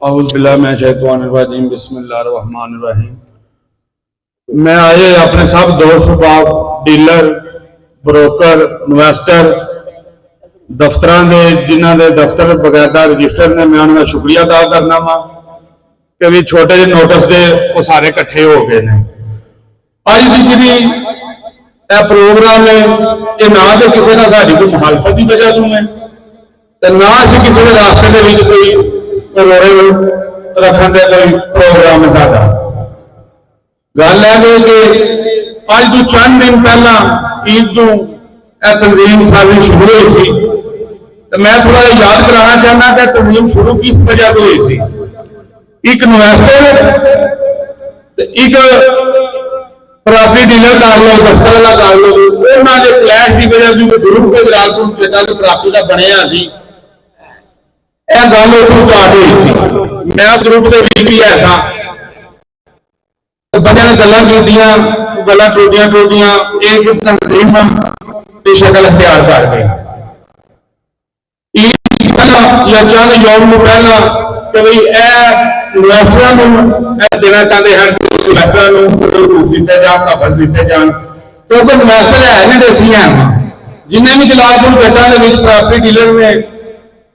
औज़ुबिल्लाहिमिनश्शैतानिर्रजीम बिस्मिल्लाहिर्रहमानिर्रहीम। मैं आए अपने सब दोस्त बाप डीलर ब्रोकर इन्वेस्टर दफ्तर के जिन्हों के दफ्तर बकायदा रजिस्टर ने मैं उन्होंने शुक्रिया अदा करना वा कि भी छोटे जे नोटिस दे वो सारे इकट्ठे हो गए हैं। अज की जी प्रोग्राम है ये ना तो किसी ने साड़ी कोई मुखालफत की वजह तो है तो ना असी किसी के रास्ते के कोई रोड़े रखने का कोई प्रोग्राम है साਡਾ। गल है कि अज तो चंद दिन पहला ईद को तंजीम सारी शुरू हुई सी तो मैं थोड़ा याद कराना चाहना कि तंजीम शुरू किस वजह से हुई सी। एक इन्वेस्टर एक प्रॉपर्टी डीलर कर लो दफ्तर वाला कर लो उन्होंने क्लैश की वजह से ग्रुप के जलालपुर जेटा की प्रॉपर्टी का बनया सी यह गल उस स्टार्ट हुई सी। मैं उस ग्रुप के भी ऐसा बंदे ने गल्लां कीतियां गल्लां टोलदियां एक तंजीम की शक्ल अख्तियार कर गई। या चंद यौम पहला कि भाई इन्वेस्टरों देना चाहते हैं इन्वेस्टरों दिते जान तहफज दिते जान क्योंकि इन्वेस्टर है नहीं देसी हैं जिन्हें भी जलालपुर जट्टां प्रॉपर्टी डीलर ने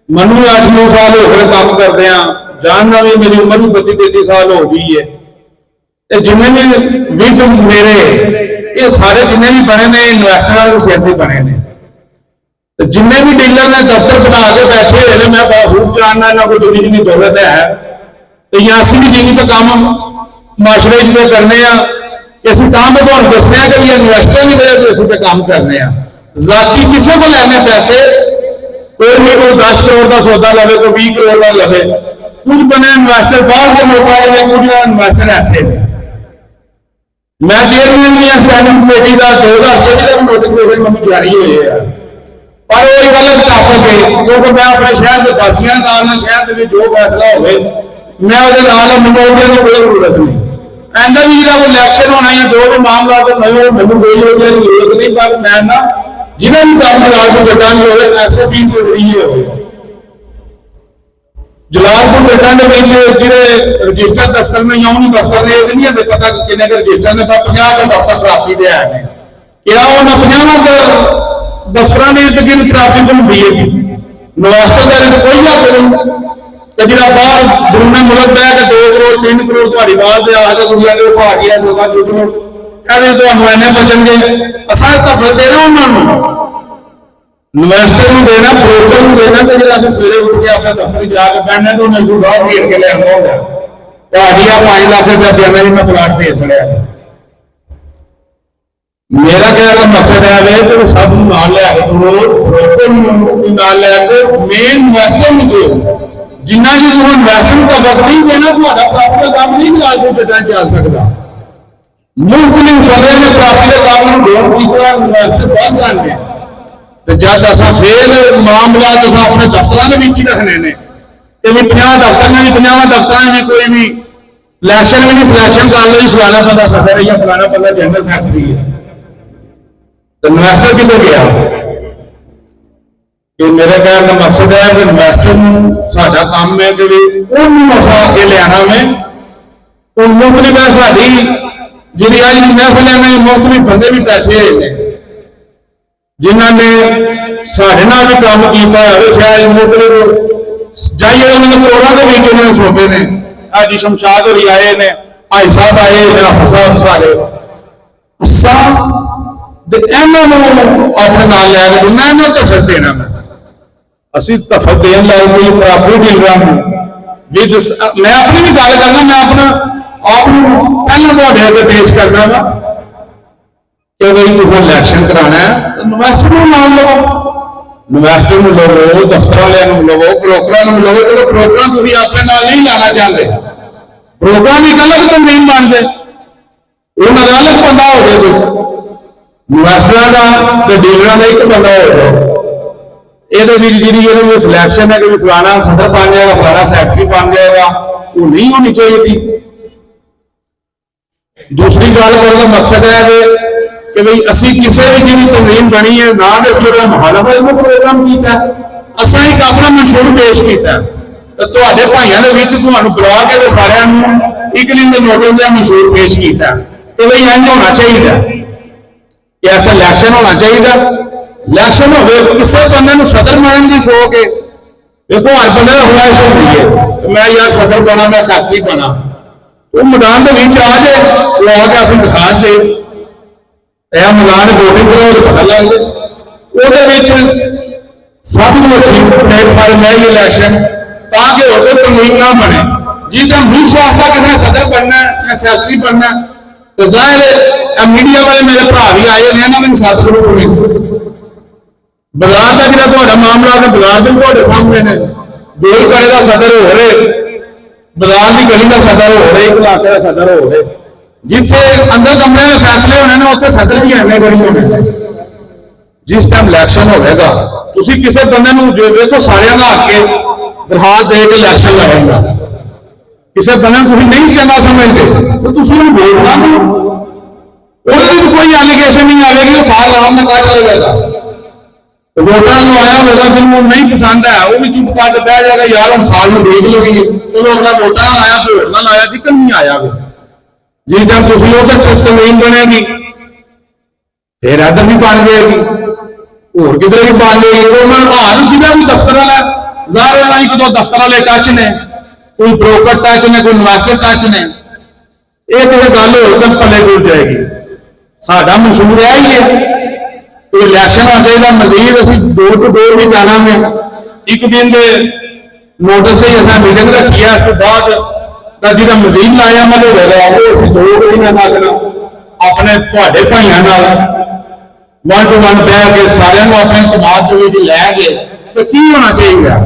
मनु 8-9 साल हो गए काम करते हैं जानना भी मेरी उम्र भी 32-33 साल हो गई है। जिन्हें भी विद मेरे ये सारे जिन्हें भी बने ने इन्वेस्टरों के सिर से बने ने जिन्हें भी डीलर ने दफ्तर बना के बैठे हुए मैं बहुत जानना ना कोई दुनिया जिनी दौलत है तो या असी भी जिनी का काम माशरे जो करने असं तुम दसने कि भी इन्वेस्टर की वजह से असं काम करने जाती किसी को लैने पैसे कोई भी कोई 10 करोड़ का सौदा लवे कोई 20 करोड़ का लवे कुछ बने इन्वेस्टर बाहर के मुल्कों में कुछ इन्वेस्टर इतने मैं चेयरमैन भी स्टैंडिंग कमेटी का 2024 का नोटिफिकेशन मैं जारी हुए है पर वही गलत ताकत है क्योंकि मैं अपने शहर के वासियों का शहर के जो फैसला हो मैं वो मनोरंजन की कोई जरूरत नहीं ऐसा भी जो इलेक्शन होना है जो भी मामला तो मैं मैंने कोई जरूरत नहीं पर मैं ना जिन्हें भी काम जलालपुर जट्टां हो ऐसे टीम को जरिए हो जलालपुर जट्टां जिहड़े रजिस्टर दफ्तर में या दफ्तर ने यह नहीं पता किन्ने के रजिस्टर ने 50 के दफ्तर प्राप्ति दे आए हैं क्या उन्होंने 50 दफ्तर की प्राप्ति तो होती है इन्वेस्टर का कोई हक नहीं तो जो बाहर दूसरे मुल्क बह के 2 करोड़ 3 करोड़ तुम्हारी बात आके दुनिया के पा गया सोगा चुटो कहते तो इन्ने बचनगे असा तफल देना उन्होंने इन्वेस्टर को देना ब्रोकर को देना तो जो सवेरे उठ के अपने दफ्तर जाके बैठना तो उन्हें बाहर घेर के लिया होगा भाजी आ 5 लाख रुपया देना जी मैं प्लाट भेज छड़िया। मेरा कहने का मकसद है कि सब नाल लिया ब्रोकर नाल लिया मेन इन्वेस्टर में दो जिन्ना जी तुम इन्वेस्टर का बस नहीं देना तो प्राप्ति का काम नहीं जलालपुर जट्टां चल सकता मुल्क ने बंदे ने प्राप्ति का काम लोन किया इन्वेस्टर बस जाने तो जब असा फिर मामला अपने दफ्तर के ही रखने ने तो भी 50 दफ्तर में भी 50 दफ्तर में कोई भी इलेक्शन में नहीं सिलेक्शन कर लो फलाना बंदा सदर है या फलाना बंदा जनरल सैकटरी है तो इन्वेस्टर कितने गया कि मेरे कहने का मकसद है कि इन्वेस्टर साडा काम है कि उन्होंने मसा के लिया में मुफ्त में साड़ी जी अज महफिल में मुफ्त में बंदे भी बैठे हुए हैं जिन्होंने साढ़े नाल भी काम किया शायद मुफ्त जाइए उन्होंने करोड़ों के बीच उन्होंने सौंपे ने अज शमशाद होरी आए ने भाई साहब आए हाफिज साहब सारे अपने नाल लैके दूना इन्होंने तफज देना मैं असी तफज देन लाए प्रॉपर्टी डीलर विद मैं अपनी भी गल करना मैं अपना आप पहला तो पेश करना वा कि भाई तुम इलेक्शन कराना है तो इन्वेस्टर नाल लवो इन्वेस्टर लवो दफ्तर वाले लवो ब्रोकर लवो चलो ब्रोकर तुम अपने नाल नहीं लाना चाहते ब्रोकर भी अलग तंजीम बन गए उन्होंने अलग बंदा हो जाए कोई इन्वेस्टर का डीलर का एक बंदा हो जाए ये सिलेक्शन है कि फलाना सदर बन जाएगा फलाना सैकटरी बन जाएगा वो नहीं होनी चाहिए थी। दूसरी गल करने का मकसद है कि भाई असी किसी भी जी तंजीम बनी है ना मुखालफत प्रोग्राम किया असा एक अपना मंशूर पेश किया ਤੇ ਤੁਹਾਡੇ ਭਾਈਆਂ ਦੇ ਵਿੱਚ ਤੁਹਾਨੂੰ ਬੁਲਾ ਕੇ ਤੇ ਸਾਰਿਆਂ ਨੂੰ ਇੱਕ ਦਿਨ ਦੇ ਨੋਟਿਸ ਦਾ ਮਸ਼ਹੂਰ ਪੇਸ਼ ਕੀਤਾ ਕਿ ਬਈ ਇੰਝ ਹੋਣਾ ਚਾਹੀਦਾ ਕਿ ਇੱਥੇ ਇਲੈਕਸ਼ਨ ਹੋਣਾ ਚਾਹੀਦਾ। ਇਲੈਕਸ਼ਨ ਹੋਵੇ, ਕਿਸੇ ਬੰਦੇ ਨੂੰ ਸਦਰ ਬਣਨ ਦੀ ਸ਼ੌਕ ਹੈ। ਦੇਖੋ ਹਰ ਬੰਦੇ ਦਾ ਖੁਆਇਸ਼ ਹੁੰਦੀ ਹੈ ਮੈਂ ਯਾਰ ਸਦਰ ਬਣਾ, ਮੈਂ ਸੈਕਟਰੀ ਬਣਾ। ਉਹ ਮੈਦਾਨ ਦੇ ਵਿੱਚ ਆ ਜਾਏ, ਉਹ ਆ ਕੇ ਆਪਣੀ ਦਿਖਾਣ ਦੇ ਇਹ ਮੈਦਾਨ ਵੋਟਿੰਗ ਕਰੋ ਪਤਾ ਲੱਗ ਜਾਏ। ਉਹਦੇ ਵਿੱਚ ਸਭ ਨੂੰ ਅੱਛੀ ਪਲੇਟਫਾਰਮ ਹੈ ਇਹ ਇਲੈਕਸ਼ਨ, ਤਾਂ ਕਿ ਉਹਦੇ ਤਮੀਜ਼ ਨਾ ਬਣੇ। ਜਿਹਦਾ ਮੂੰਹ ਸਾਫਤਾ ਕਿਸੇ ਨੇ ਸਦਰ ਬਣਨਾ ਜਾਂ ਸੈਕਟਰੀ ਬਣਨਾ, ਤੇ ਜ਼ਾਹਿਰ ਹੈ ਮੀਡੀਆ ਵਾਲੇ ਮੇਰੇ ਭਰਾ ਵੀ ਆਏ ਨੇ, ਇਹਨਾਂ ਮੈਨੂੰ ਸੱਤ ਗਰੁੱਪ ਹੋਣੇ। ਬਾਜ਼ਾਰ ਦਾ ਜਿਹੜਾ ਤੁਹਾਡਾ ਮਾਮਲਾ ਹੈ, ਬਾਜ਼ਾਰ ਦੇ ਤੁਹਾਡੇ ਸਾਹਮਣੇ ਨੇ। ਗੋਲ ਕਰੇ ਦਾ ਸਦਰ ਹੋ ਰਹੇ, ਬਾਜ਼ਾਰ ਦੀ ਗਲੀ ਦਾ ਸਦਰ ਹੋ ਰਹੇ, ਇਲਾਕੇ ਦਾ ਸਦਰ ਹੋ ਰਹੇ। ਜਿੱਥੇ ਅੰਦਰ ਕਮਰਿਆਂ ਦੇ ਫੈਸਲੇ ਹੋਣੇ ਨੇ, ਉੱਥੇ ਸਦਰ ਵੀ ਐਵੇਂ ਗਲੀ ਹੋਣੇ। ਜਿਸ ਟਾਈਮ ਇਲੈਕਸ਼ਨ ਹੋਵੇਗਾ, ਤੁਸੀਂ ਕਿਸੇ ਬੰਦੇ ਨੂੰ ਜੋ ਵੇਖੋ ਸਾਰਿਆਂ ਦਾ ਹੱਕ ਹੈ ਦਰਖਾਸਤ ਦੇ ਕੇ ਇਲੈਕਸ਼ਨ ਲੜੇਗਾ। ਕਿਸੇ ਬੰਦੇ ਨੂੰ ਤੁਸੀਂ ਨਹੀਂ ਚੰਗਾ ਸਮਝਦੇ ਤਾਂ ਤੁਸੀਂ ਉਹਨੂੰ ਵੋਟ ਨਾ ਦਿਓ। ਉਹਦੇ ਵਿੱਚ ਕੋਈ ਐਲੀਗੇਸ਼ਨ ਨਹੀਂ ਆਵੇਗੀ, ਉਹ ਸਾਰਾ ਆਰਾਮ ਨਾਲ ਕੱਢ ਲਵੇਗਾ। ਵੋਟਾਂ ਨੂੰ ਆਇਆ ਹੋਵੇਗਾ, ਜਿਹਨੂੰ ਨਹੀਂ ਪਸੰਦ ਹੈ ਉਹ ਵੀ ਚੁੱਪ ਕਰਕੇ ਬਹਿ ਜਾਏਗਾ, ਯਾਰ ਹੁਣ ਸਾਲ ਨੂੰ ਦੇਖ ਲਓਗੇ, ਚਲੋ ਅਗਲਾ ਵੋਟਾਂ ਨਾਲ ਆਇਆ ਤੇ ਹੋਰ ਨਾਲ ਆਇਆ, ਦਿੱਕਤ ਨਹੀਂ ਆਇਆ। ਜਿਸ ਟਾਈਮ ਤੁਸੀਂ ਉਹਦੇ ਤਮੀਨ ਬਣੇਗੀ, ਫਿਰ ਇੱਧਰ ਵੀ ਬਣ ਜਾਏਗੀ, ਹੋਰ ਕਿਧਰੇ ਵੀ ਬਣ ਜਾਏਗੀ। ਉਹਨਾਂ ਨੂੰ ਹਾਲ ਜਿਹਦਾ ਵੀ ਦਫ਼ਤਰ ਵਾਲਾ ਜ਼ਾਹਿਰ ਹੈ ਇੱਕ ਦੋ ਦਫ਼ਤਰ ਵਾਲੇ ਟੱਚ ਨੇ, ਕੋਈ ਬ੍ਰੋਕਰ ਟੱਚ ਨੇ, ਕੋਈ ਇਨਵੈਸਟਰ ਟੱਚ ਨੇ। ਇਹ ਤੇ ਗੱਲ ਹੋਰ ਤਾਂ ਪੱਲੇ ਟੁੱਟ ਜਾਏਗੀ। ਸਾਡਾ ਮਨਸ਼ੂਰ ਹੈ ਹੀ ਹੈ ਕਿ ਇਲੈਕਸ਼ਨ ਆ ਚਾਹੀਦਾ। ਮਜ਼ੀਦ ਅਸੀਂ ਡੋਰ ਟੂ ਡੋਰ ਵੀ ਜਾਣਾ ਮੈਂ ਇੱਕ ਦਿਨ ਦੇ ਨੋਟਿਸ ਤੇ ਅਸੀਂ ਮੀਟਿੰਗ ਰੱਖੀ ਹੈ। ਇਸ ਤੋਂ ਬਾਅਦ ਤਾਂ ਜਿਹੜਾ ਮਜ਼ੀਦ ਲਾਇਆ ਮਤ ਹੋਵੇਗਾ ਉਹ ਅਸੀਂ ਦੋ ਮਹੀਨੇ ਤੱਕ ਆਪਣੇ ਤੁਹਾਡੇ ਭਾਈਆਂ ਨਾਲ 1 to 1 ਬਹਿ ਕੇ ਸਾਰਿਆਂ ਨੂੰ ਆਪਣੇ ਕਮਾਦ ਦੇ ਵਿੱਚ ਲੈ ਕੇ ਤੇ ਕੀ ਹੋਣਾ ਚਾਹੀਦਾ।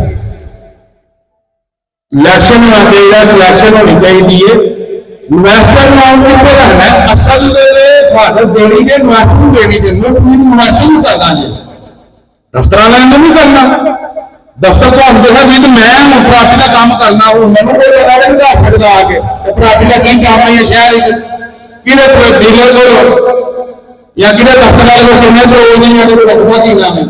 ਇਲੈਕਸ਼ਨ ਹੋਣਾ ਚਾਹੀਦਾ, ਸਿਲੈਕਸ਼ਨ ਹੋਣੀ ਚਾਹੀਦੀ ਹੈ। ਇਨਵੈਸਟਰ ਨੂੰ ਕਿੱਥੇ ਰੱਖਣਾ, ਅਸਲ ਦੇ ਫਾਦਰ ਦੇਣੀ ਕਿ ਇਨਵੈਸਟਰ ਨੂੰ ਦੇਣੀ ਕਿ ਇਨਵੈਸਟਰ ਨੂੰ ਕਰਨਾ ਜੀ, ਦਫ਼ਤਰਾਂ ਵਾਲਿਆਂ ਨੂੰ ਨਹੀਂ ਕਰਨਾ। ਦਫ਼ਤਰ ਤੁਹਾਨੂੰ ਦੇਖਿਆ ਵੀ ਮੈਂ ਪ੍ਰਾਪਰਟੀ ਦਾ ਕੰਮ ਕਰਨਾ, ਉਹ ਮੈਨੂੰ ਕੋਈ ਪਤਾ ਨਹੀਂ ਦੱਸ ਸਕਦਾ ਆ ਕੇ ਪ੍ਰਾਪਰਟੀ ਦਾ ਕੀ ਕੰਮ ਹੈ ਸ਼ਹਿਰ ਵਿੱਚ, ਕਿਹੜੇ ਡੀਲਰ ਕੋਲ ਜਾਂ ਕਿਹੜੇ ਦਫ਼ਤਰ ਵਾਲੇ ਕੋਲ ਕਿੰਨੇ ਕਰੋੜ ਨਹੀਂ ਹੈ, ਰਕਬਾ ਕੀ ਨਾਮ ਹੈ।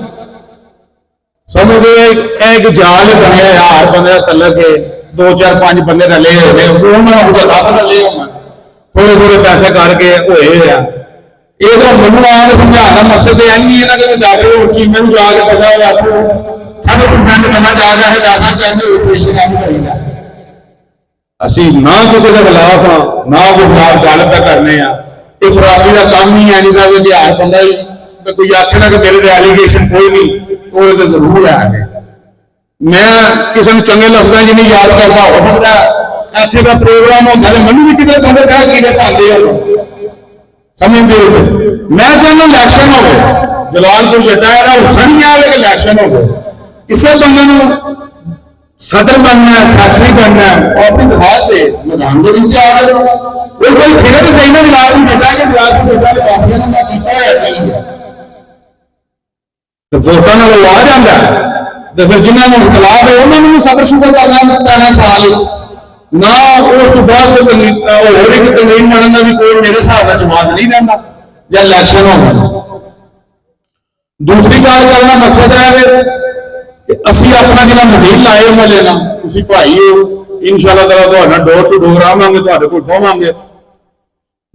ਸਮਝੋ ਇਹ ਇੱਕ ਜਾਲ ਬਣਿਆ ਯਾਰ, ਬੰਦੇ ਦਾ ਤਲਕ ਹੈ, 2 4 5 ਬੰਦੇ ਰਲੇ ਹੋਏ ਨੇ, ਉਹਨਾਂ ਨੂੰ 10 ਰਲੇ ਹੋਣ, ਥੋੜੇ ਥੋੜੇ ਪੈਸੇ ਕਰਕੇ ਹੋਏ ਆ। ਇਹ ਤਾਂ ਮੈਨੂੰ ਆਇਆ ਸਮਝਾਉਣ ਦਾ ਮਕਸਦ ਇਹ ਨਹੀਂ ਹੈ ਨਾ ਕਿ ਡਾਕਟਰ ਉੱਚੀ ਮੈਨੂੰ ਜਾ ਕੇ ਪਤਾ ਹੋਇਆ ਸਾਨੂੰ ਪਰਸੈਂਟ ਬੰਦਾ ਜਾ ਕੇ ਡਾਕਟਰ ਕਹਿੰਦੇ ਆਪਰੇਸ਼ਨ ਆਪ ਕਰੀਦਾ। ਅਸੀਂ ਨਾ ਕਿਸੇ ਦੇ ਖਿਲਾਫ ਹਾਂ, ਨਾ ਕੋਈ ਖਿਲਾਫ ਗੱਲ ਪੈ ਕਰਨੇ ਆ। ਇਹ ਪ੍ਰਾਪਰਟੀ ਦਾ ਕੰਮ ਹੀ ਹੈ ਨਹੀਂ ਦਾ ਵੀ ਬਿਹਾਰ ਬੰਦਾ ਹੀ ਤੇ ਕੋਈ ਆਖੇ ਨਾ ਕਿ ਮੇਰੇ ਤੇ ਐਲੀਗੇਸ਼ਨ ਕੋਈ ਨਹੀਂ, ਉਹਦੇ ਤੇ ਜ਼ਰੂਰ ਹੈ। ਮੈਂ ਕਿਸੇ ਨੂੰ ਚੰਗੇ ਲਫ਼ਜ਼ਾਂ ਚ ਨਹੀਂ ਯਾਦ ਕਰਦਾ, ਹੋ ਸਕਦਾ ਇੱਥੇ ਦਾ ਪ੍ਰੋਗਰਾਮ ਹੁੰਦਾ ਤੇ ਮੈਨੂੰ ਵੀ ਕਿਤੇ ਬੰਦੇ ਕਹਿ ਕਿਹਦੇ ਪਾਉਂਦੇ ਹੋ ਸਮਝਦੇ ਹੋ। ਮੈਂ ਚਾਹੁੰਦਾ ਇਲੈਕਸ਼ਨ ਹੋਵੇ, ਜਲਾਲਪੁਰ ਜੱਟਾ ਦਾ ਹੁਸਨ ਵਾਲੇ ਇਲੈਕਸ਼ਨ ਹੋਵੇ। ਕਿਸੇ ਬੰਦੇ ਨੂੰ ਸਦਰ ਬਣਨਾ, ਸੈਕਟਰੀ ਬਣਨਾ, ਉਹ ਆਪਣੀ ਦਿਖਾ ਦੇ ਮੈਦਾਨ ਦੇ ਵਿੱਚ ਆ ਜਾਵੇ। ਉਹ ਕੋਈ ਫਿਕਰ ਸਹੀ ਨਾ ਜਲਾਲਪੁਰ ਜੱਟਾ ਕਿ ਜਲਾਲਪੁਰ ਜੱਟਾ ਦੇ ਪਾਸਿਆਂ ਨੂੰ ਮੈਂ ਕੀਤਾ ਹੈ ਨਹੀਂ ਹੈ ਤੇ ਵੋਟਾਂ ਨਾਲ ਉਹ ਆ ਜਾਂਦਾ ਤੇ ਫਿਰ ਜਿਨ੍ਹਾਂ ਨੂੰ ਇਖਤਲਾਫ ਹੈ ਉਹਨਾਂ ਨੂੰ ਵੀ ਸਬਰ ਸ਼ੁਕਰ ਕਰਨਾ ਪੈਣਾ ਸਾਲ ਨਾ। ਉਸ ਤੋਂ ਬਾਅਦ ਹੋਰ ਇੱਕ ਤਨਵੀਨ ਬਣਨ ਦਾ ਵੀ ਕੋਈ ਮੇਰੇ ਹਿਸਾਬ ਨਾਲ ਜਵਾਬ ਨਹੀਂ ਰਹਿੰਦਾ ਜਾਂ ਇਲੈਕਸ਼ਨ ਹੋਣਾ। ਦੂਸਰੀ ਗੱਲ ਕਰਨਾ ਮਕਸਦ ਹੈ ਕਿ ਅਸੀਂ ਆਪਣਾ ਜਿਹੜਾ ਮਜ਼ੀਦ ਲਾਏ ਉਹ ਲੈਣਾ, ਤੁਸੀਂ ਭਾਈ ਹੋ, ਇਨਸ਼ਾਅੱਲਾ ਤਾਲਾ ਤੁਹਾਡਾ ਡੋਰ ਟੂ ਡੋਰ ਆਵਾਂਗੇ, ਤੁਹਾਡੇ ਕੋਲ ਪਹੁੰਚਾਂਗੇ।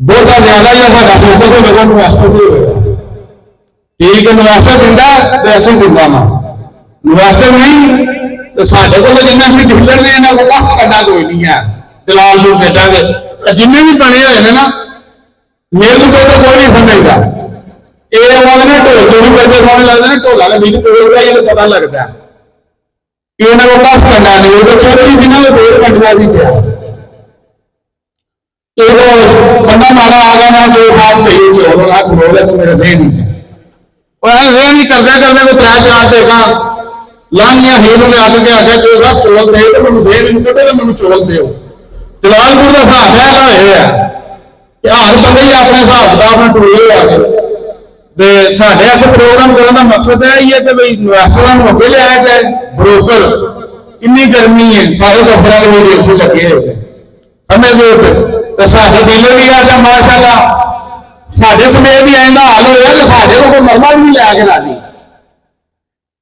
ਬਹੁਤਾ ਜ਼ਿਆਦਾ ਜਾਂ ਸਾਡਾ ਫੋਕਸ ਹੋਵੇਗਾ ਇਨਵੈਸਟਰ ਤੇ ਹੋਵੇਗਾ। ਠੀਕ ਇਨਵੈਸਟਰ ਜਿੰਦਾ ਤੇ ਅਸੀਂ ਜਿੰਦਾ ਨਾ, ਇਨਵੈਸਟਰ ਨਹੀਂ ਤੇ ਸਾਡੇ ਕੋਲ ਜਿੰਨਾ ਵੀ ਡੀਲਰ ਨੇ ਇਹਨਾਂ ਕੋਲ ਕੱਖ ਕਰਨਾ ਕੋਈ ਨਹੀਂ ਹੈ। ਦਲਾਲ ਨੂੰ ਭੇਜਾਂਗੇ ਜਿੰਨੇ ਵੀ ਬਣੇ ਹੋਏ ਨੇ ਨਾ, ਮੇਰੇ ਤੋਂ ਕੋਈ ਨਹੀਂ ਸਮਝਦਾ। ਇਹ ਉਹਨਾਂ ਨੇ ਢੋਲ ਤੋਂ ਵੀ ਕਰਦੇ ਸੋਹਣੇ ਲੱਗਦੇ ਨੇ, ਢੋਲਾਂ ਦੇ ਵਿੱਚ ਕੋਲ ਦਾ ਇਹ ਪਤਾ ਲੱਗਦਾ ਕਿ ਇਹਨਾਂ ਕੋਲ ਕੱਖ ਕਰਨਾ ਨਹੀਂ। ਉਹ ਚੌਧਰੀ ਜਿਨ੍ਹਾਂ ਦੇ ਦੇਰ ਕੱਢਦਾ ਸੀ ਪਿਆ ਤੇ ਉਹ ਬੰਦਾ ਮਾਰਾ ਆ ਗਿਆ ਨਾ ਜੋ ਸਾਥ ਭਈ ਚੋਰ ਨਾ ਖੋਲ ਹੈ ਮੇਰੇ ਜ਼ਹਿਨ ਵਿੱਚ ਉਹ ਇਹ ਨਹੀਂ ਕਰਦੇ ਕਰਦੇ ਉਹ 3-4 ਦੇਗਾ ਲਾਂਘੀਆਂ ਹੀਰ ਨੇ ਅੱਗ ਕੇ ਆਖਿਆ ਜੋ ਸਾਹਿਬ ਚੋਲ ਦੇ ਤੇ ਮੈਨੂੰ ਜ਼ਹਿਨ ਨੂੰ ਕੱਢੇ ਤੇ ਮੈਨੂੰ ਚੋਲ ਦਿਓ। ਜਲਾਲਪੁਰ ਦਾ ਹਿਸਾਬ ਇਹ ਆ ਕਿ ਹਰ ਬੰਦੇ ਹੀ ਆਪਣੇ ਹਿਸਾਬ ਦਾ ਆਪਣਾ ਟੋਲੇ ਆ ਗਏ ਤੇ ਸਾਡੇ ਇੱਥੇ ਪ੍ਰੋਗਰਾਮ ਕਰਨ ਦਾ ਮਕਸਦ ਇਹ ਹੀ ਹੈ ਕਿ ਬਈ ਇਨਵੈਸਟਰਾਂ ਨੂੰ ਅੱਗੇ ਲਿਆਇਆ ਜਾਏ। ਬ੍ਰੋਕਰ ਇੰਨੀ ਗਰਮੀ ਹੈ, ਸਾਰੇ ਦਫ਼ਤਰਾਂ ਦੇ ਵਿੱਚ ਏਸੀ ਲੱਗੇ ਹੋਏ ਸਮਝਦੇ ਤੇ ਸਾਡੇ ਡੀਲਰ ਵੀ ਆ ਜਾਂ ਮਾਸ਼ਾਅੱਲਾ ਸਾਡੇ ਸਮੇਤ ਵੀ ਐਂਦਾ ਹਾਲ ਹੋਇਆ ਕਿ ਸਾਡੇ ਕੋਲ ਮਰਮਾ ਵੀ ਨਹੀਂ ਲੈ ਕੇ ਰਾਜੀ।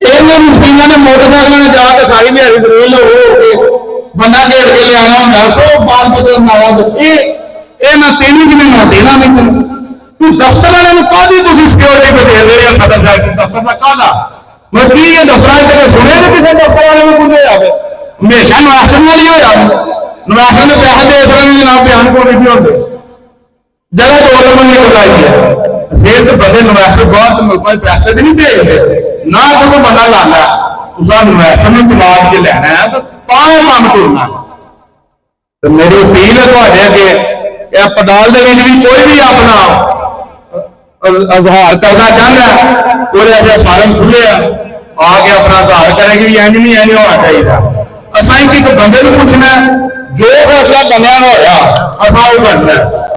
ਇਹਨਾਂ ਮੁਸਲਿਮਾਂ ਨੇ ਮੋਟਰਸਾਈਕਲਾਂ ਨੇ ਜਾ ਕੇ ਸਾਰੀ ਦਿਹਾੜੀ ਜ਼ਮੀਨ ਹੋ ਕੇ ਬੰਦਾ ਘੇੜ ਕੇ ਲਿਆਉਣਾ ਹੁੰਦਾ ਸੋ ਬਾਲ ਬੱਚੇ ਨਾਲਾਂ ਤੋਂ ਇਹ ਮੈਂ 3 ਮਹੀਨੇ ਨਾ ਦੇਣਾ ਨਹੀਂ ਤੂੰ ਦਫ਼ਤਰ ਵਾਲਿਆਂ ਨੂੰ ਕਾਹਦੀ ਤੁਸੀਂ ਸਿਕਿਉਰਿਟੀ ਤੇ ਦੇ ਰਹੇ ਹੋ ਸਾਡਾ ਸਾਹਿਬ ਦਫ਼ਤਰ ਦਾ ਕਾਹਦਾ ਮੈਂ ਕੀ ਇਹ ਦਫ਼ਤਰਾਂ ਤੇ ਸੁਣਿਆ ਨਹੀਂ ਕਿਸੇ ਦਫ਼ਤਰ ਵਾਲੇ ਨੂੰ ਪੁੱਛੇ ਜਾਵੇ ਹਮੇਸ਼ਾ ਨਵਾਸਨ ਨਾਲ ਹੀ ਹੋਇਆ ਨਵਾਸਨ ਦੇ ਪੈਸੇ ਦੇ ਸਕਦੇ ਜਨਾਬ ਬਿਆਨ ਕੋਲ ਨਹੀਂ ਹੁੰਦੇ ਜਗ੍ਹਾ ਤੋਂ ਲੋਕਾਂ ਨੇ ਬਤਾਈ ਹੈ ਫਿਰ ਤੇ ਬੰਦੇ ਨਵਾਸਨ ਬਹੁਤ ਮੁਲਕਾਂ ਦੇ ਪੈਸੇ ਤੇ ਨਹੀਂ ਭੇਜਦੇ ਨਾ ਕੋਈ ਬੰਦਾ ਲਾਂਦਾ ਤੁਸੀਂ ਨਵਾਸਨ ਨੂੰ ਦਿਮਾਗ 'ਚ ਲੈਣਾ ਹੈ ਤਾਂ ਕੰਮ ਕਰਨਾ ਤੇ ਮੇਰੀ ਅਪੀਲ ਹੈ ਤੁਹਾਡੇ ਅੱਗੇ ਇਹ ਪਟਾਲ ਦੇ ਵਿੱਚ ਵੀ ਕੋਈ ਵੀ ਆਪਣਾ ਅਜ਼ਹਾਰ ਕਰਨਾ ਚਾਹੁੰਦਾ ਉਹਦੇ ਅੱਗੇ ਫਾਰਮ ਖੁੱਲੇ ਆ ਕੇ ਆਪਣਾ ਅਜ਼ਹਾਰ ਕਰੇਗੀ ਵੀ ਇੰਜ ਨਹੀਂ ਇੰਜ ਹੋਣਾ ਚਾਹੀਦਾ ਅਸਾਂ ਇੱਕ ਬੰਦੇ ਨੂੰ ਪੁੱਛਣਾ ਜੋ ਫੈਸਲਾ ਬੰਦਿਆਂ ਨੂੰ ਹੋਇਆ ਅਸਾਂ ਉਹ ਕਰਨਾ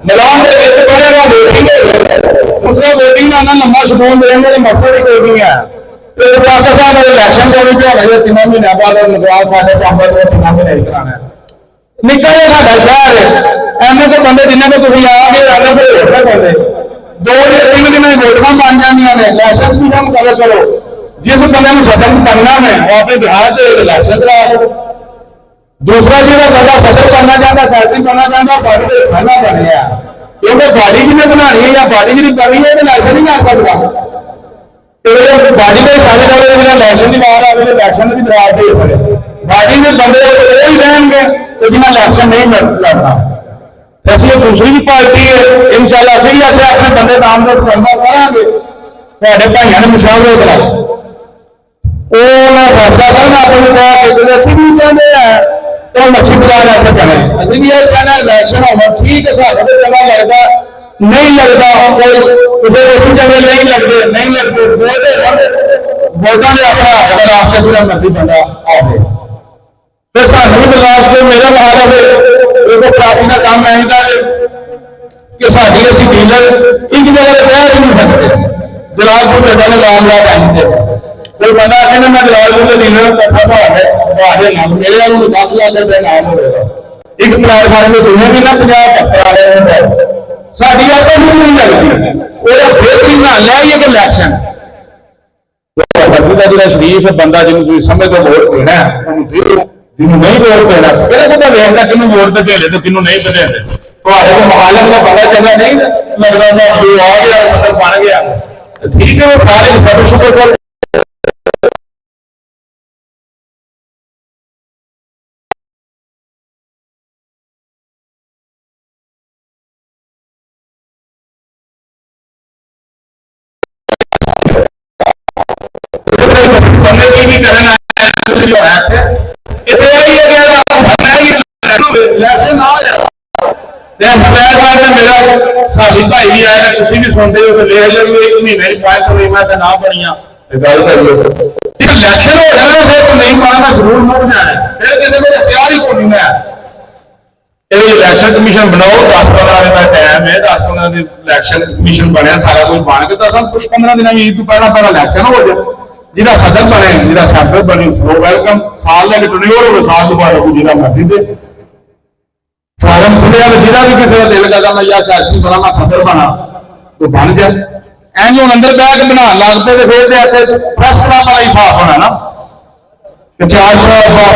ਮਿਲਾਨ ਦੇ ਵਿੱਚ ਬਣੇਗਾ ਵੋਟਿੰਗ ਉਸਦਾ ਵੋਟਿੰਗ ਦਾ ਲੰਮਾ ਸ਼ਡਿਊਲ ਦੇਣ ਦਾ ਮਕਸਦ ਹੀ ਕੋਈ ਨਹੀਂ ਹੈ ਤੇ ਪਾਕਿਸਤਾਨ ਦੇ ਇਲੈਕਸ਼ਨ ਤੋਂ ਵੀ ਹੋਣਾ 3 ਮਹੀਨਿਆਂ ਬਾਅਦ ਨਿਕਾਲ ਸਾਡੇ ਚਾਂਬਰ ਦੇ 3 ਮਹੀਨੇ ਕਰਾਣਾ ਨਿੱਕਾ ਜਿਹਾ ਸਾਡਾ ਸ਼ਹਿਰ ਹੈ ਐਵੇਂ ਦੇ ਬੰਦੇ ਜਿਨ੍ਹਾਂ ਨੂੰ ਤੁਸੀਂ ਆ ਕੇ ਆਣਾ ਫਿਰ ਹੋਰ ਬੰਦੇ 2 ਜਾਂ 3 ਦਿਨਾਂ ਵੋਟਾਂ ਬਣ ਜਾਂਦੀਆਂ ਨੇ ਇਲੈਕਸ਼ਨ ਵੀ ਕੰਮ ਕਰੋ ਜਿਸ ਬੰਦੇ ਨੂੰ ਸਦਨ ਬਣਨਾ ਹੈ ਉਹ ਆਪਣੇ ਦਿਹਾੜ ਤੇ ਇਲੈਕਸ਼ਨ ਕਰਾ ਲਓ दूसरा ਜਿਹੜਾ ਬੰਦਾ ਸਦਰ ਬਣਨਾ ਚਾਹੁੰਦਾ ਸੈਕਟਰੀ ਬਣਨਾ ਚਾਹੁੰਦਾ ਬਾਡੀ ਦੇ ਸਾਨਾ ਬਣਿਆ ਕਿਉਂਕਿ ਬਾਡੀ ਜਿਹਨੇ ਬਣਾਣੀ ਹੈ ਜਾਂ ਬਾਡੀ ਜਿਹੜੀ ਬਣਨੀ ਹੈ ਤੇ ਇਲੈਕਸ਼ਨ ਨਹੀਂ ਕਰ ਸਕਦਾ ਤੇ ਬਾਡੀ ਦੇ ਸਾਰੇ ਦਾ ਜਿਹੜਾ ਇਲੈਕਸ਼ਨ ਦੀ ਵਾਰ ਆਵੇ ਇਲੈਕਸ਼ਨ ਦੀ ਦਰਾਰ ਦੇ ਸਕਦੇ ਬਾਡੀ ਦੇ ਬੰਦੇ ਉਹ ਹੀ ਰਹਿਣਗੇ ਤੇ ਜਿਹਨਾਂ ਇਲੈਕਸ਼ਨ ਨਹੀਂ ਲੜਨਾ ਤੇ ਅਸੀਂ ਦੂਸਰੀ ਵੀ ਪਾਰਟੀ ਹੈ ਇਨਸ਼ਾਅੱਲਾ ਅਸੀਂ ਵੀ ਆਪਣੇ ਬੰਦੇ ਨਾਮਜ਼ਦ ਕਰਾਂਗੇ ਤੁਹਾਡੇ ਭਾਈਆਂ ਨੇ ਮੁਸ਼ਾਵਰੇ ਕਰਾਓ ਉਹਨਾਂ ਫੈਸਲਾ ਕਰਨਾ ਆਪਣੇ ਕੋਲ ਕਿ ਅਸੀਂ ਵੀ ਚਾਹੁੰਦੇ ਆ ਉਹ ਮੱਛੀ ਬਾਜ਼ਾਰ ਐਸੇ ਕਰੇ ਅਸੀਂ ਵੀ ਇਹ ਕਹਿੰਦੇ ਇਲੈਕਸ਼ਨ ਹੋਣਾ ਠੀਕ ਹੈ ਸਾਡੇ ਤੇ ਜਗ੍ਹਾ ਲੱਗਦਾ ਨਹੀਂ ਲੱਗਦਾ ਕੋਈ ਕਿਸੇ ਦੇਸੀ ਚੰਗੇ ਨਹੀਂ ਲੱਗਦੇ ਵੋਟਾਂ ਦੇ ਆਪਣਾ ਹੱਕ ਦਾ ਰਾਸਤੇ ਪੂਰਾ ਮਰਜ਼ੀ ਬੰਦਾ ਆਵੇ ਤੇ ਸਾਨੂੰ ਵੀ ਬਰਦਾਸ਼ਤ ਕੋਈ ਮੇਰਾ ਹਾਲ ਹੋਵੇ ਇਹ ਪ੍ਰਾਪਤੀ ਦਾ ਕੰਮ ਐਂਦਾ ਕਿ ਸਾਡੀ ਅਸੀਂ ਡੀਲਰ ਇੱਕ ਜਗ੍ਹਾ ਤੇ ਬਹਿ ਨਹੀਂ ਸਕਦੇ ਜਲਾਲਪੁਰ ਦੇ ਨੇ ਮਾਮਲਾ ਪੈਂਦੇ ਕੋਈ ਬੰਦਾ ਕਹਿੰਦਾ ਮੈਂ ਜਲਾਲਪੁਰ ਦੇ ਡੀਲਰ ਨੂੰ ਇਕੱਠਾ ਤੁਹਾਡੇ ਨਾਲ ਮੇਰੇ ਵਾਲੋਂ 10 ਲੱਖ ਰੁਪਏ ਨਾਮ ਹੋਵੇਗਾ ਇੱਕ ਪਲੇਟਫਾਰਮ ਤੇ ਦੁਨੀਆ ਵੀ ਨਾ 50 ਦਫ਼ਤਰ ਵਾਲੇ ਨੂੰ ਸਾਡੀ ਆਪਸ ਨੂੰ ਨਹੀਂ ਲੱਗਦੀ ਉਹਦਾ ਬੇਹਤਰੀਨ ਹੱਲ ਹੈ ਇਹ ਇਲੈਕਸ਼ਨ ਦਾ ਜਿਹੜਾ ਸ਼ਰੀਫ ਬੰਦਾ ਜਿਹਨੂੰ ਤੁਸੀਂ ਸਮਝ ਤੋਂ ਵੋਟ ਦੇਣਾ ਉਹਨੂੰ ਦਿਓ ਜਿਹਨੂੰ ਨਹੀਂ ਵੋਟ ਦੇਣਾ ਕਿਹੜਾ ਬੰਦਾ ਵੇਖਦਾ ਕਿਹਨੂੰ ਵੋਟ ਤੇ ਦੇਣੇ ਤੇ ਕਿਹਨੂੰ ਨਹੀਂ ਦੇਣੇ ਤੁਹਾਡੇ ਕੋਲ ਮੁਖਾਲਫ ਦਾ ਪਤਾ ਚੰਗਾ ਨਹੀਂ ਲੱਗਦਾ ਤਾਂ ਜੋ ਆ ਗਿਆ ਸਦਰ ਬਣ ਗਿਆ ਠੀਕ ਹੈ ਉਹ ਸਾਰੇ ਸਭ ਸ਼ੁਕਰ ਕਰ ਸਾਡੀ ਭਾਈ ਵੀ ਆਇਆ ਤੁਸੀਂ ਵੀ ਸੁਣਦੇ ਹੋ ਵੇਖ ਲਿਓ ਵੀ 1 ਮਹੀਨੇ ਦੀ ਪਾਇਲ ਤੋਂ ਮੈਂ ਤਾਂ ਨਾ ਬਣੀਆਂ ਤੇ ਗੱਲ ਕਰੀਏ ਜੇ ਇਲੈਕਸ਼ਨ ਹੋ ਜਾਣਾ ਫਿਰ ਨਹੀਂ ਪਾਣਾ ਜ਼ਰੂਰ ਮੁੱਕ ਜਾਣਾ ਫਿਰ ਕਿਸੇ ਕੋਲ ਤਿਆਰ ਹੀ ਕੋਈ ਨਹੀਂ ਇਹ ਇਲੈਕਸ਼ਨ ਕਮਿਸ਼ਨ ਬਣਾਓ 10-15 ਦਿਨ ਦਾ ਟਾਈਮ ਹੈ 10-15 ਦਿਨ ਇਲੈਕਸ਼ਨ ਕਮਿਸ਼ਨ ਬਣਿਆ ਸਾਰਾ ਕੁਝ ਬਣ ਕੇ ਤਾਂ ਸਭ ਕੁਝ 15 ਦਿਨਾਂ ਵਿੱਚ ਤੋਂ ਪਹਿਲਾਂ ਇਲੈਕਸ਼ਨ ਹੋ ਜਾਏ ਜਿਹਦਾ ਸਦਰ ਬਣੇ ਜਿਹਦਾ ਸੈਂਟਰ ਬਣੇ ਸੋ ਵੈਲਕਮ ਸਾਲ ਲੈ ਕੇ ਟੁਨਿਓਰ ਹੋਵੇ ਸਾਲ ਤੋਂ ਬਾਅਦ ਜਿਹਦਾ ਮਰਜ਼ੀ ਦੇ ਫਾਰਮ ਖੁੱਲਿਆ ਜਿਹਦਾ ਵੀ ਕਿਸੇ ਦਾ ਦਿਲ ਕਰਦਾ ਮੈਂ ਜਾਂ ਸੈਕਟਰੀ ਬਣਾ ਮੈਂ ਸਦਰ ਬਣਾ ਤੋ ਬਣ ਜਾ ਐਂ ਜੋ ਅੰਦਰ ਬੈਠ ਕੇ ਬਣਾਉਣ ਲੱਗ ਪਏ ਤੇ ਫਿਰ ਤੇ ਇੱਥੇ ਪ੍ਰੈਸ ਕਲੱਬ ਵਾਲਾ ਹੀ ਸਾਫ ਹੋਣਾ ਨਾ ਤੇ ਚਾਰ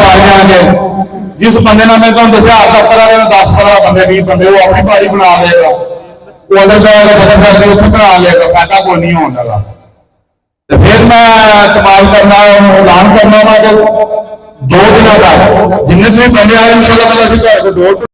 ਪਾ ਜਾਣਗੇ ਜਿਸ ਬੰਦੇ ਨਾਲ ਮੈਂ ਤੁਹਾਨੂੰ ਦੱਸਿਆ ਦਫ਼ਤਰ ਵਾਲੇ ਨੂੰ 10-15 ਬੰਦੇ 20 ਬੰਦੇ ਉਹ ਆਪਣੀ ਪਾਰਟੀ ਬਣਾ ਲਏਗਾ ਉਹ ਅੰਦਰ ਜਾ ਕੇ ਸਦਰ ਫੈਕਟਰੀ ਉੱਥੇ ਬਣਾ ਲਏਗਾ ਫਾਇਦਾ ਕੋਈ ਨਹੀਂ ਹੋਣ ਲੱਗਾ ਤੇ ਫਿਰ ਮੈਂ ਇਤਮਾਦ ਕਰਨਾ ਐਲਾਨ ਕਰਨਾ ਵਾ ਕਿ 2 ਦਿਨਾਂ ਤੱਕ ਜਿੰਨੇ ਤੁਸੀਂ ਬੰਦੇ ਆਏ ਇਨਸ਼ਾਅੱਲਾ ਅਸੀਂ ਤੁਹਾਡੇ ਕੋਲ